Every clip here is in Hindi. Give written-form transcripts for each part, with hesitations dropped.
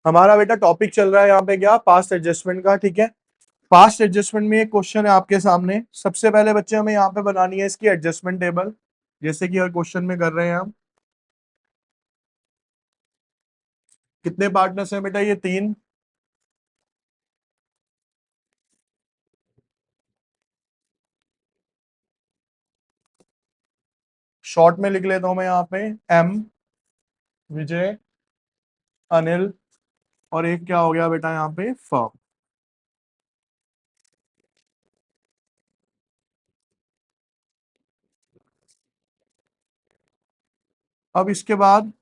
हमारा बेटा टॉपिक चल रहा है यहाँ पे क्या, पास्ट एडजस्टमेंट का। ठीक है, पास्ट एडजस्टमेंट में एक क्वेश्चन है आपके सामने। सबसे पहले बच्चे हमें यहाँ पे बनानी है इसकी एडजस्टमेंट टेबल, जैसे कि हर क्वेश्चन में कर रहे हैं हम। कितने पार्टनर्स हैं बेटा, ये 3। शॉर्ट में लिख लेता हूं मैं यहाँ पे, एम, विजय, अनिल, और एक क्या हो गया बेटा यहाँ पे, फर्म। अब इसके बाद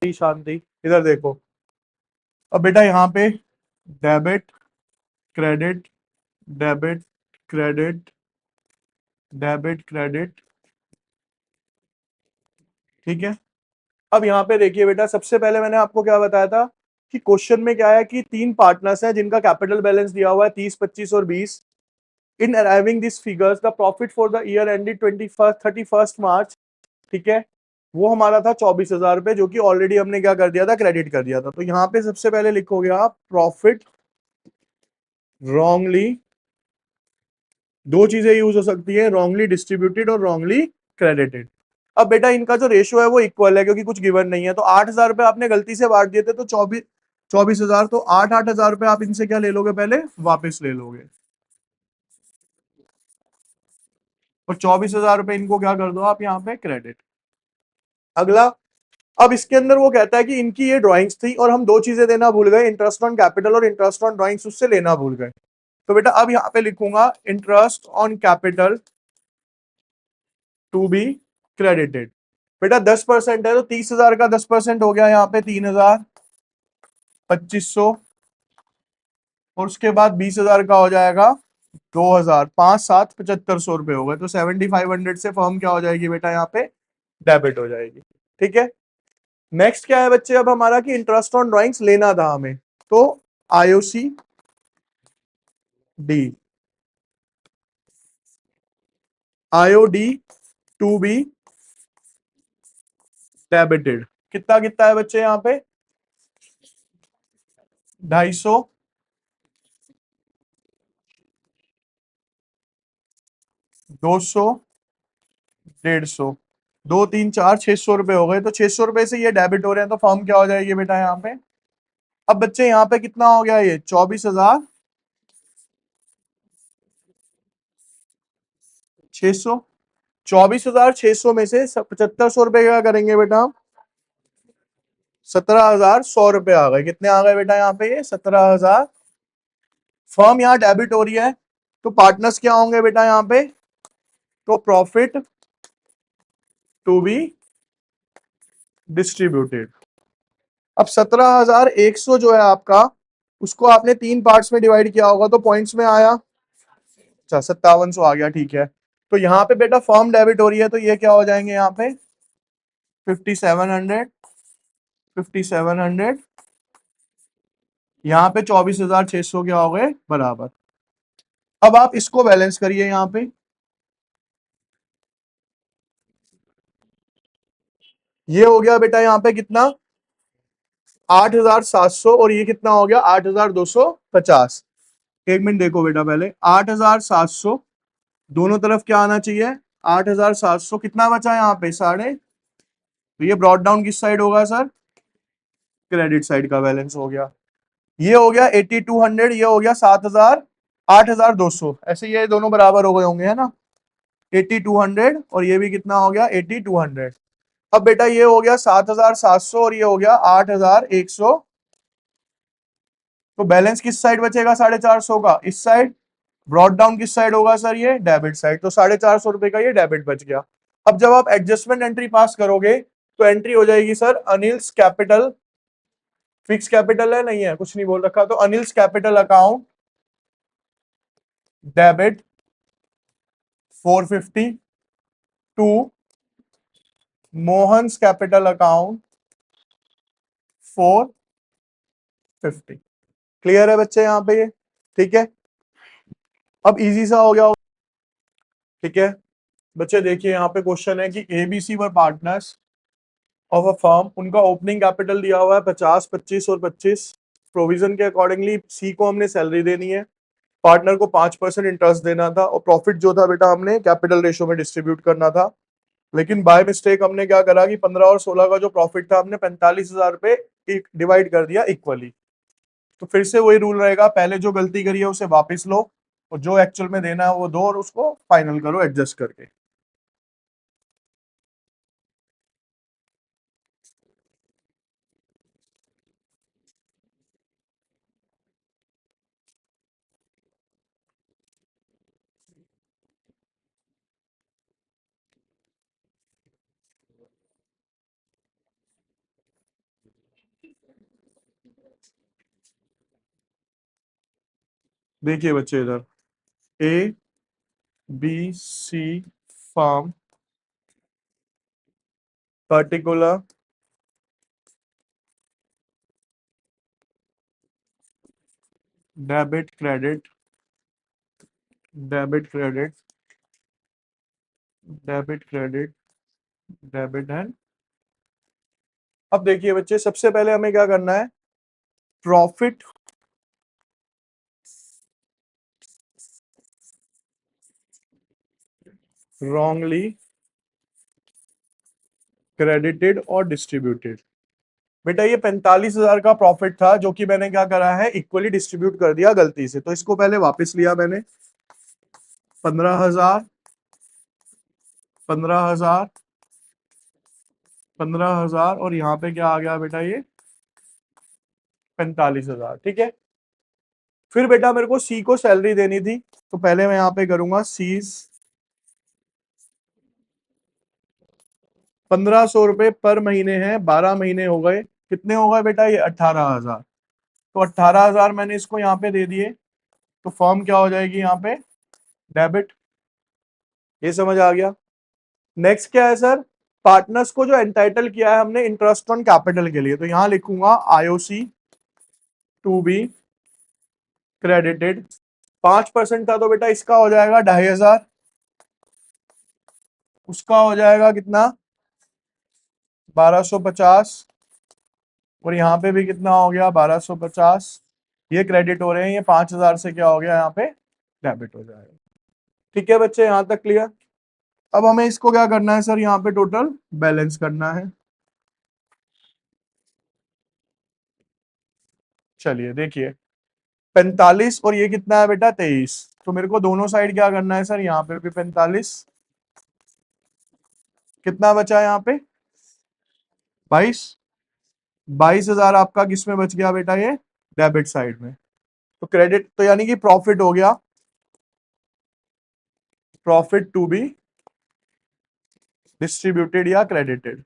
शांति, इधर देखो। अब बेटा यहाँ पे debit, credit, debit, credit, debit, credit. ठीक है, अब यहाँ पे देखिए बेटा, सबसे पहले मैंने आपको क्या बताया था कि क्वेश्चन में क्या है कि 3 पार्टनर्स हैं जिनका कैपिटल बैलेंस दिया हुआ है 30, 25 और 20। In arriving this figures the profit for the year ended 31 March, ठीक है, वो हमारा था 24,000 रुपए, जो कि ऑलरेडी हमने क्या कर दिया था, क्रेडिट कर दिया था। तो यहाँ पे सबसे पहले लिखोगे आप प्रॉफिट रॉन्गली, दो चीजें यूज हो सकती है, रॉन्गली डिस्ट्रीब्यूटेड और रॉन्गली क्रेडिटेड। अब बेटा इनका जो रेशियो है वो इक्वल है, क्योंकि कुछ गिवन नहीं है। तो 8,000 रुपए आपने गलती से बांट दिए थे, तो 24,000, तो 8,000 रुपए आप इनसे क्या ले लोगे, पहले वापस ले लोगे, और 24,000 रुपए इनको क्या कर दो आप यहाँ पे क्रेडिट। अगला, अब इसके अंदर वो कहता है कि इनकी ये ड्राइंग्स थी और हम दो चीजें देना भूल गए, इंटरेस्ट ऑन कैपिटल और इंटरेस्ट ऑन ड्राइंग्स, उससे लेना भूल गए। तो बेटा अब यहाँ पे लिखूंगा interest on capital to be credited. बेटा 10% है, तो 30,000 का 10% हो गया यहाँ पे 3,000, 2,500, और उसके बाद 20,000 का हो जाएगा 2,000, 5, 7, 7,500 रुपए हो गए। तो 7,500 से फर्म क्या हो जाएगी बेटा, यहाँ पे डेबिट हो जाएगी। ठीक है, नेक्स्ट क्या है बच्चे, अब हमारा कि इंटरेस्ट ऑन ड्राइंग्स लेना था हमें, तो IOC D, IOD to be debited. कितना कितना है बच्चे यहाँ पे, 250, 200, 150, 2, 3, 4, 600 रुपए हो गए। तो 600 रुपए से ये डेबिट हो रहे हैं, तो फर्म क्या हो जाएगी बेटा यहाँ पे। अब बच्चे यहाँ पे कितना हो गया, ये 24,600। 24,600 में से 7,500 रुपए क्या करेंगे बेटा, 17,100 रुपए आ गए। कितने आ गए बेटा यहाँ पे, ये 17,000। फर्म यहाँ डेबिट हो रही है, तो पार्टनर्स क्या होंगे बेटा यहाँ पे, तो प्रॉफिट टू बी डिस्ट्रीब्यूटेड। अब 17,100 जो है आपका, उसको आपने 3 पार्ट्स में डिवाइड किया होगा, तो पॉइंट्स में आया, अच्छा 5,700 आ गया। ठीक है, तो यहाँ पे बेटा फर्म डेबिट हो रही है, तो ये क्या हो जाएंगे यहाँ पे 5,700, 5,700, यहाँ पे 24,600 क्या हो गए बराबर। अब आप इसको बैलेंस करिए यहाँ पे, ये हो गया बेटा यहाँ पे कितना 8,700, और ये कितना हो गया 8,250। एक मिनट देखो बेटा, पहले 8,700 दोनों तरफ क्या आना चाहिए, 8,700 कितना बचा यहाँ पे साढ़े, तो ये ब्रॉड डाउन किस साइड होगा सर, क्रेडिट साइड का बैलेंस हो गया। ये हो गया 8,200, ये हो गया 7,000, 8,200, ऐसे ये दोनों बराबर हो गए होंगे, है ना, 8,200, और ये भी कितना हो गया 8,200। अब बेटा ये हो गया 7,700 और ये हो गया 8,100, तो बैलेंस किस साइड बचेगा 450 का, इस साइड। ब्रॉड डाउन किस साइड होगा सर, ये डेबिट साइड, तो 450 रुपए का ये डेबिट बच गया। अब जब आप एडजस्टमेंट एंट्री पास करोगे, तो एंट्री हो जाएगी sir Anil's capital, fix capital है नहीं है, कुछ नहीं बोल रखा, तो Anil's capital account debit 450 to Mohan's capital account 450। Clear है बच्चे यहाँ पे ये, ठीक है। अब इजी सा हो गया, ठीक है। बच्चे देखिए यहाँ पे क्वेश्चन है कि ABC were partners of a firm, उनका ओपनिंग कैपिटल दिया हुआ है 50, 25 और 25। प्रोविजन के अकॉर्डिंगली सी को हमने सैलरी देनी है, पार्टनर को 5% इंटरेस्ट देना था, और प्रॉफिट जो था बेटा हमने कैपिटल रेशो में डिस्ट्रीब्यूट करना था। लेकिन बाय मिस्टेक हमने क्या करा कि 15 और 16 का जो प्रॉफिट था हमने 45,000 पे डिवाइड कर दिया इक्वली। तो फिर से वही रूल रहेगा, पहले जो गलती करी है उसे वापस लो, और जो एक्चुअल में देना है वो दो, और उसको फाइनल करो एडजस्ट करके। देखिए बच्चे इधर A B C firm particular debit credit, debit credit, debit credit, debit end. अब देखिए बच्चे सबसे पहले हमें क्या करना है, प्रॉफिट wrongly क्रेडिटेड और डिस्ट्रीब्यूटेड। बेटा ये 45,000 का प्रॉफिट था जो कि मैंने क्या करा है, इक्वली डिस्ट्रीब्यूट कर दिया गलती से, तो इसको पहले वापस लिया मैंने 15,000, 15,000, 15,000, और यहाँ पे क्या आ गया बेटा ये 45,000। ठीक है, फिर बेटा मेरे को सी को सैलरी देनी थी, तो पहले मैं यहाँ पे करूंगा सीज 1,500 रुपए पर महीने हैं, 12 महीने हो गए, कितने हो गए बेटा ये 18,000। तो 18,000 मैंने इसको यहाँ पे दे दिए, तो फॉर्म क्या हो जाएगी यहाँ पे, डेबिट। ये समझ आ गया। नेक्स्ट क्या है सर, पार्टनर्स को जो एंटाइटल किया है हमने इंटरेस्ट ऑन कैपिटल के लिए, तो यहां लिखूंगा आईओसी टू बी क्रेडिटेड। 5% था तो बेटा इसका हो जाएगा 2,500, उसका हो जाएगा कितना 1,250, और यहाँ पे भी कितना हो गया 1,250। ये क्रेडिट हो रहे हैं, ये 5,000 से क्या हो गया यहाँ पे डेबिट हो जाएगा। ठीक है बच्चे, यहां तक क्लियर। अब हमें इसको क्या करना है सर, यहाँ पे टोटल बैलेंस करना है। चलिए देखिए 45 और ये कितना है बेटा 23, तो मेरे को दोनों साइड क्या करना है सर, यहाँ पे भी 45, कितना बचा यहाँ पे 22, 22,000 आपका किस में बच गया बेटा, ये डेबिट साइड में। तो क्रेडिट तो यानी कि प्रॉफिट हो गया, प्रॉफिट टू बी डिस्ट्रीब्यूटेड या क्रेडिटेड।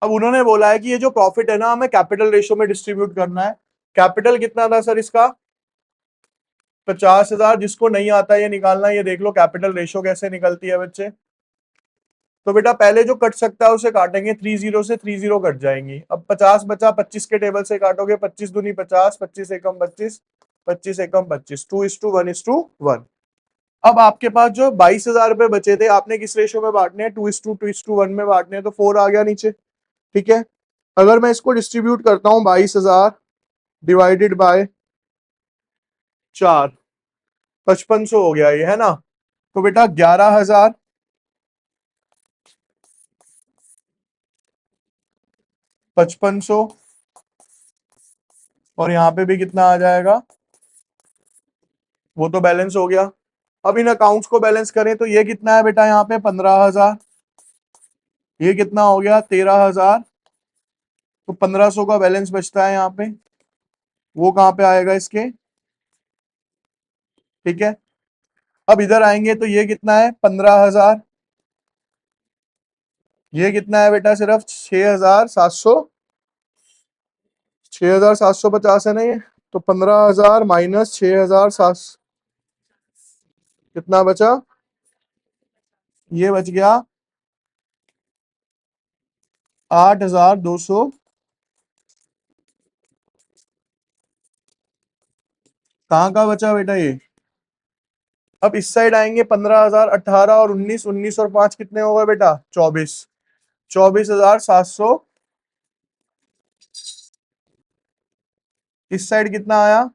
अब उन्होंने बोला है कि ये जो प्रॉफिट है ना हमें कैपिटल रेशो में डिस्ट्रीब्यूट करना है। कैपिटल कितना था सर इसका 50,000, जिसको नहीं आता ये निकालना, ये देख लो कैपिटल रेशो कैसे निकलती है बच्चे। तो बेटा पहले जो कट सकता है उसे काटेंगे, 30 से 30 कट जाएंगी। अब 50 बचा, 25 के टेबल से काटोगे, 25 दूनी 50, 25 एकम 25, 25 एकम 25, 2:1:1। अब आपके पास जो 22,000 रुपए बचे थे, आपने किस रेशो में बांटने हैं, 2:2:1 में बांटने हैं, तो 4 आ गया नीचे। ठीक है, अगर मैं इसको डिस्ट्रीब्यूट करता हूं 22,000 डिवाइडेड बाय 4, 5500 हो गया ये, है ना। तो बेटा 11,000, 5500, और यहाँ पे भी कितना आ जाएगा, वो तो बैलेंस हो गया। अब इन अकाउंट्स को बैलेंस करें तो ये कितना है बेटा, यहाँ पे 15,000, ये कितना हो गया 13,000, तो 1,500 का बैलेंस बचता है यहाँ पे, वो कहाँ पे आएगा इसके। ठीक है, अब इधर आएंगे तो ये कितना है 15,000, ये कितना है बेटा सिर्फ 6,700, 6,750 है ना ये। तो 15,000 माइनस 6,700, कितना बचा, ये बच गया 8,200। कहाँ का बचा बेटा ये, अब इस साइड आएंगे 15,000, 18 और 19, 19 और 5 कितने हो गए बेटा? 24, 24,700। इस साइड कितना आया?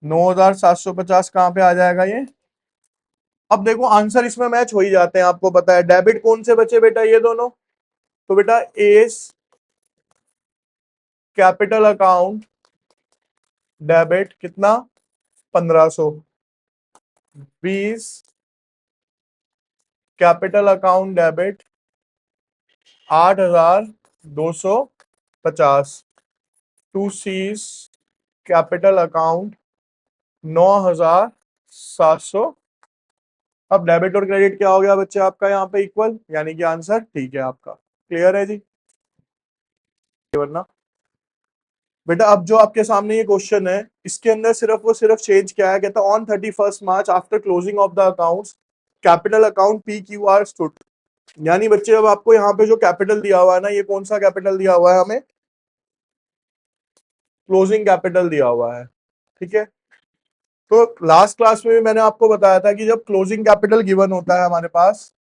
9,750। कहाँ पे आ जाएगा ये? अब देखो आंसर इसमें मैच हो ही जाते हैं, आपको पता है। डेबिट कौन से बचे बेटा? ये दोनों। तो बेटा एस कैपिटल अकाउंट डेबिट कितना? 1500। 20 capital account debit 8,250। 2 Cs capital account 9,700। अब डेबिट और क्रेडिट क्या हो गया बच्चे आपका यहाँ पे? इक्वल, यानी कि आंसर ठीक है आपका। क्लियर है जी? वरना बेटा अब जो आपके सामने ये क्वेश्चन है, इसके अंदर सिर्फ चेंज क्या है? कहता है on 31 March after closing of the accounts capital account PQR stood. यानी बच्चे अब आपको यहाँ पे जो कैपिटल दिया हुआ है ना, ये कौन सा कैपिटल दिया हुआ है हमें? क्लोजिंग कैपिटल दिया हुआ है। ठीक है, तो लास्ट क्लास में भी मैंने आपको बताया था कि जब क्लोजिंग कैपिटल गिवन होता है हमारे पास,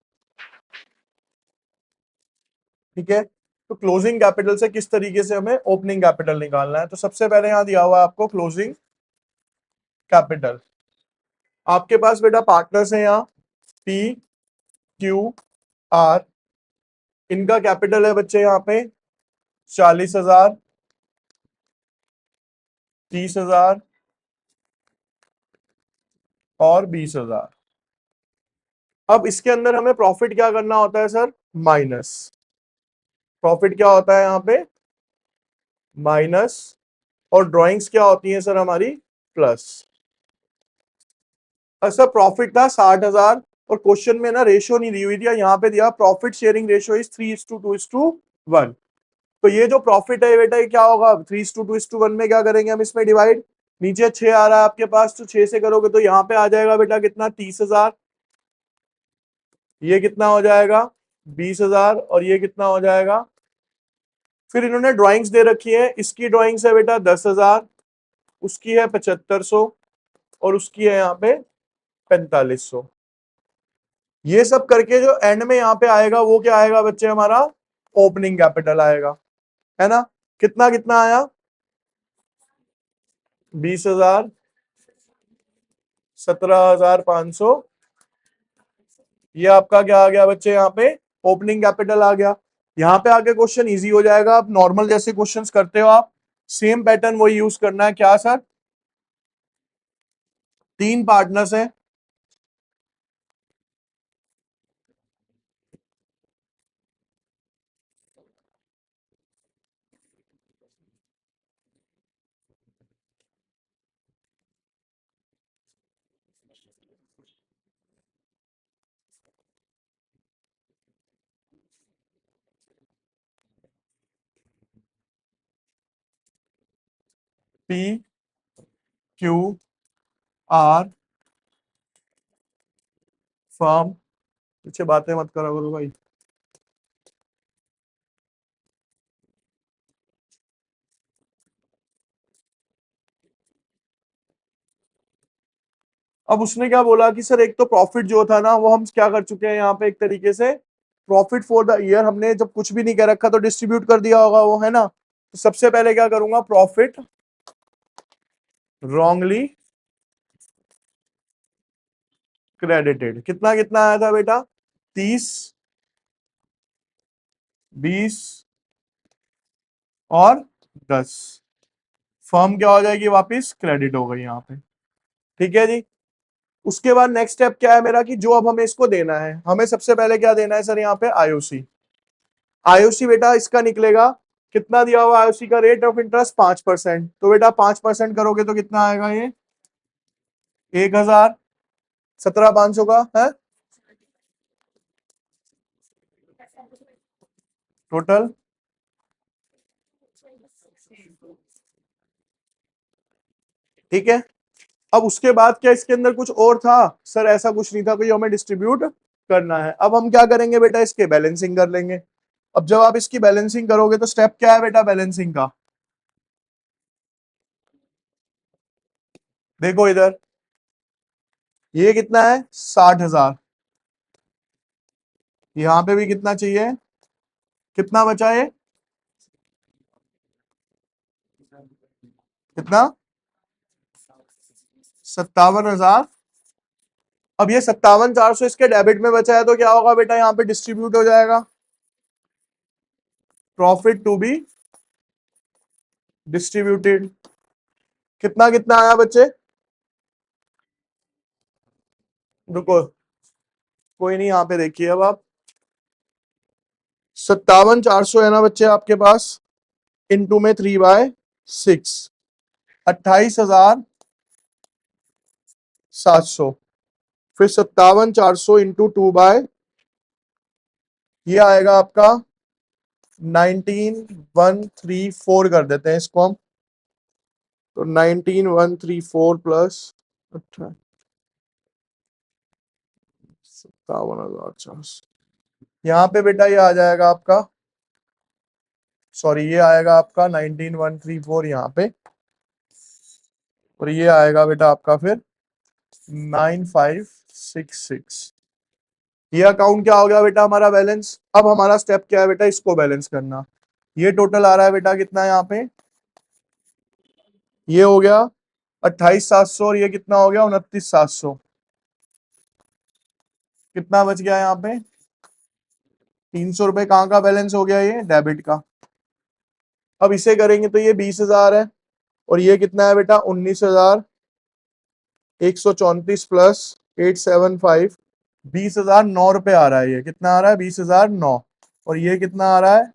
ठीक है, तो क्लोजिंग कैपिटल से किस तरीके से हमें ओपनिंग कैपिटल निकालना है। तो सबसे पहले यहां दिया हुआ है आपको क्लोजिंग कैपिटल। आपके पास बेटा पार्टनर्स हैं यहाँ PQR। इनका कैपिटल है बच्चे यहाँ पे 40,000, 30,000 और 20,000। अब इसके अंदर हमें प्रॉफिट क्या करना होता है सर? माइनस। प्रॉफिट क्या होता है यहाँ पे? माइनस। और ड्राइंग्स क्या होती हैं सर हमारी? प्लस। सर प्रॉफिट था 60,000 और क्वेश्चन में ना रेशियो नहीं दी हुई थी, यहाँ पे दिया प्रॉफिट शेयरिंग रेशियो इज 3:2:1। तो ये जो प्रॉफिट है बेटा, ये क्या होगा? 3:2:1 में क्या करेंगे हम इसमें डिवाइड। नीचे 6 आ रहा है आपके पास, तो 6 से करोगे तो यहाँ पे आ जाएगा बेटा कितना? 30,000। ये कितना हो जाएगा? 20,000। और ये कितना हो जाएगा? फिर इन्होंने ड्राइंग्स दे रखी है, इसकी ड्राइंग्स है बेटा 10,000, उसकी है 7,500 और उसकी है यहाँ पे 4,500। ये सब करके जो एंड में यहाँ पे आएगा वो क्या आएगा बच्चे? हमारा ओपनिंग कैपिटल आएगा, है ना? कितना कितना आया? 20,000, 17,500। ये आपका क्या आ गया बच्चे? यहाँ पे ओपनिंग कैपिटल आ गया। यहाँ पे आके क्वेश्चन इजी हो जाएगा। आप नॉर्मल जैसे क्वेश्चंस करते हो आप, सेम पैटर्न वही यूज करना है। क्या सर? 3 पार्टनर्स हैं, PQR फर्म। पीछे बातें मत करो करो भाई। अब उसने क्या बोला कि सर एक तो प्रॉफिट जो था ना, वो हम क्या कर चुके हैं यहाँ पे, एक तरीके से प्रॉफिट फॉर द ईयर हमने जब कुछ भी नहीं कर रखा तो डिस्ट्रीब्यूट कर दिया होगा वो, है ना? तो सबसे पहले क्या करूंगा? Profit wrongly credited. कितना कितना आया था बेटा? 30, 20 और 10। फर्म क्या हो जाएगी? वापिस क्रेडिट हो गई यहाँ पे। ठीक है जी। उसके बाद नेक्स्ट स्टेप क्या है मेरा कि जो अब हमें इसको देना है, हमें सबसे पहले क्या देना है सर? यहाँ पे आईओसी। आईओसी बेटा इसका निकलेगा कितना दिया हुआ? आईओसी का रेट ऑफ इंटरेस्ट 5%। तो बेटा 5% करोगे तो कितना आएगा ये? 1,000। 17,500 का है टोटल। ठीक है, अब उसके बाद क्या इसके अंदर कुछ और था? सर ऐसा कुछ नहीं था, कोई हमें डिस्ट्रीब्यूट करना है। अब हम क्या करेंगे बेटा? इसके बैलेंसिंग कर लेंगे। अब जब आप इसकी बैलेंसिंग करोगे तो स्टेप क्या है बेटा बैलेंसिंग का? देखो इधर, ये कितना है 60,000, यहां पे भी कितना चाहिए, कितना बचा ये, कितना 57,000। अब ये 57,400 इसके डेबिट में बचा है तो क्या होगा बेटा, यहाँ पे डिस्ट्रीब्यूट हो जाएगा, प्रॉफिट टू बी डिस्ट्रीब्यूटेड। कितना कितना आया बच्चे, रुको कोई नहीं, यहाँ पे देखिए अब आप, 57,400 है ना बच्चे आपके पास, इनटू में 3/6, 28,700, फिर 57,400 इंटू 2/, ये आएगा आपका 19,134 कर देते हैं इसको हम, तो 19,134 प्लस 57,400, यहाँ पे बेटा ये आ जाएगा आपका, सॉरी ये आएगा आपका 19,134 यहाँ पे, और ये आएगा बेटा आपका फिर 9,566। ये अकाउंट क्या हो गया बेटा हमारा बैलेंस। अब हमारा स्टेप क्या है बेटा, इसको बैलेंस करना। ये टोटल आ रहा है बेटा कितना यहाँ पे, ये हो गया 28,700, और ये कितना हो गया 29,700, कितना बच गया यहाँ पे 300 रुपए, कहाँ का बैलेंस हो गया, ये डेबिट का। अब इसे करेंगे तो ये 20,000 है, और ये कितना है बेटा 19,134 प्लस 875, 20,009 रुपए आ रहा है, ये कितना आ रहा है 20,009, और ये कितना आ रहा है,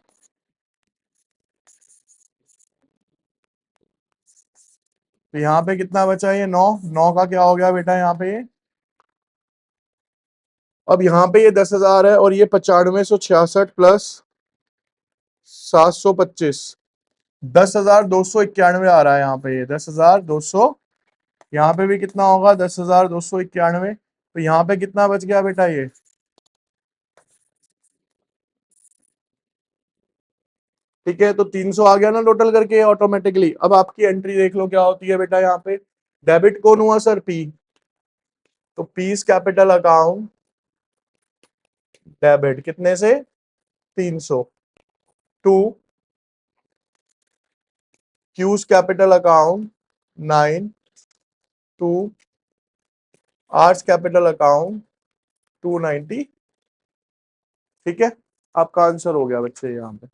तो यहाँ पे कितना बचा, ये 9, 9 का क्या हो गया बेटा यहाँ पे ये, अब यहाँ पे ये 10,000 है, और ये 95,166 प्लस 725, 10,291 आ रहा है यहाँ पे, ये 10,200, यहाँ पे भी कितना होगा 10,291, तो यहाँ पे कितना बच गया बेटा ये, ठीक है, तो 300 आ गया ना टोटल करके ऑटोमेटिकली। अब आपकी एंट्री देख लो क्या होती है बेटा, यहाँ पे डेबिट कौन हुआ सर, पी, तो पीस कैपिटल अकाउंट डेबिट कितने से 300, to Q's capital account 9, to R's capital account 290, ठीक है, आपका आंसर हो गया बच्चे यहाँ पे।